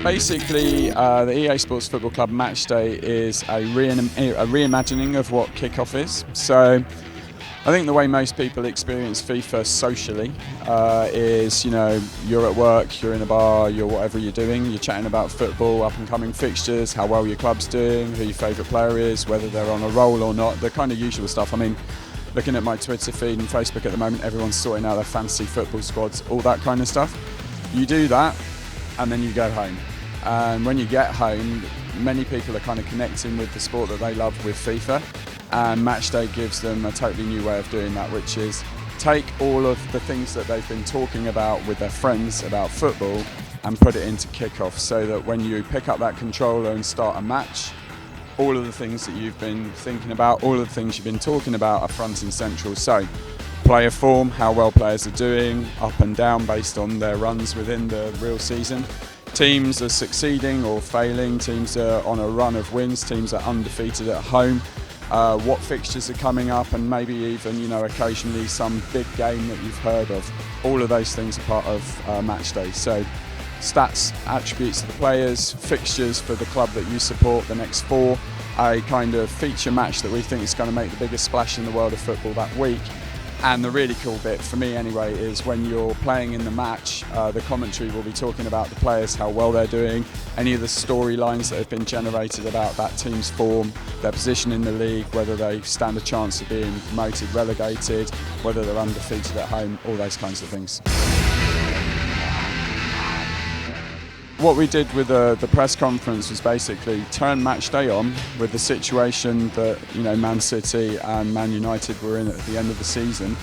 Basically, the EA Sports Football Club Matchday is a reimagining of what kickoff is. So I think the way most people experience FIFA socially is, you're at work, you're in a bar, you're whatever you're doing, you're chatting about football, up and coming fixtures, how well your club's doing, who your favourite player is, whether they're on a roll or not, the kind of usual stuff. I mean, looking at my Twitter feed and Facebook at the moment, everyone's sorting out their fantasy football squads, all that kind of stuff. You do that and then you go home. And when you get home, many people are kind of connecting with the sport that they love with FIFA, and Matchday gives them a totally new way of doing that, which is take all of the things that they've been talking about with their friends about football and put it into kickoff, so that when you pick up that controller and start a match, all of the things that you've been thinking about, all of the things you've been talking about are front and central. So player form, how well players are doing, up and down based on their runs within the real season. Teams are succeeding or failing, teams are on a run of wins, teams are undefeated at home, what fixtures are coming up, and maybe even occasionally some big game that you've heard of. All of those things are part of Matchday. So stats, attributes of the players, fixtures for the club that you support, the next four, a kind of feature match that we think is going to make the biggest splash in the world of football that week. And the really cool bit, for me anyway, is when you're playing in the match, the commentary will be talking about the players, how well they're doing, any of the storylines that have been generated about that team's form, their position in the league, whether they stand a chance of being promoted, relegated, whether they're undefeated at home, all those kinds of things. What we did with the press conference was basically turn Matchday on with the situation that Man City and Man United were in at the end of the season,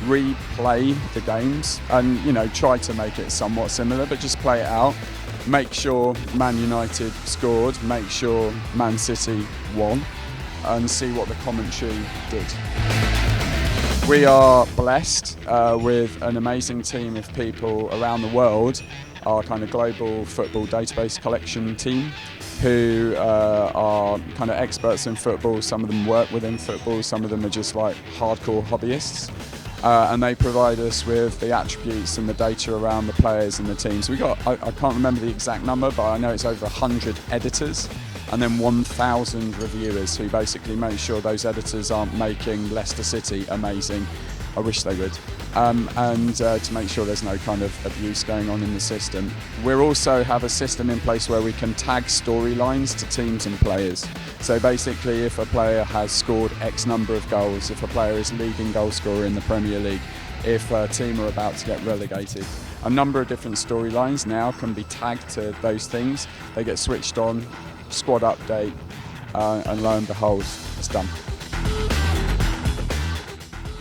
replay the games and try to make it somewhat similar, but just play it out. Make sure Man United scored, make sure Man City won, and see what the commentary did. We are blessed with an amazing team of people around the world, our kind of global football database collection team, who are kind of experts in football. Some of them work within football, some of them are just like hardcore hobbyists, and they provide us with the attributes and the data around the players and the teams. We got, I can't remember the exact number, but I know it's over 100 editors and then 1,000 reviewers who basically make sure those editors aren't making Leicester City amazing. I wish they would. And to make sure there's no kind of abuse going on in the system. We also have a system in place where we can tag storylines to teams and players. So basically, if a player has scored X number of goals, if a player is leading goal scorer in the Premier League, if a team are about to get relegated, a number of different storylines now can be tagged to those things. They get switched on, squad update, and lo and behold, it's done.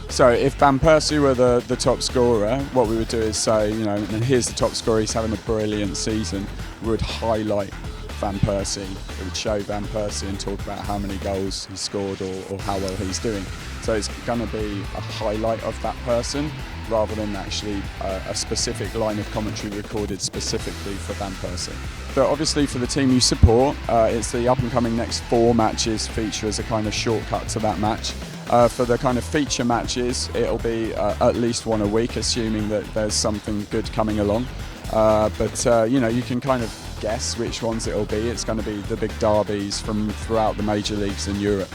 So if Van Persie were the top scorer, what we would do is say, and here's the top scorer, he's having a brilliant season. We would highlight Van Persie. It would show Van Persie and talk about how many goals he scored or how well he's doing. So it's going to be a highlight of that person rather than actually a specific line of commentary recorded specifically for Van Persie. But obviously for the team you support, it's the up-and-coming next four matches feature as a kind of shortcut to that match. For the kind of feature matches, it'll be at least one a week, assuming that there's something good coming along. But you can kind of guess which ones it'll be. It's going to be the big derbies from throughout the major leagues in Europe.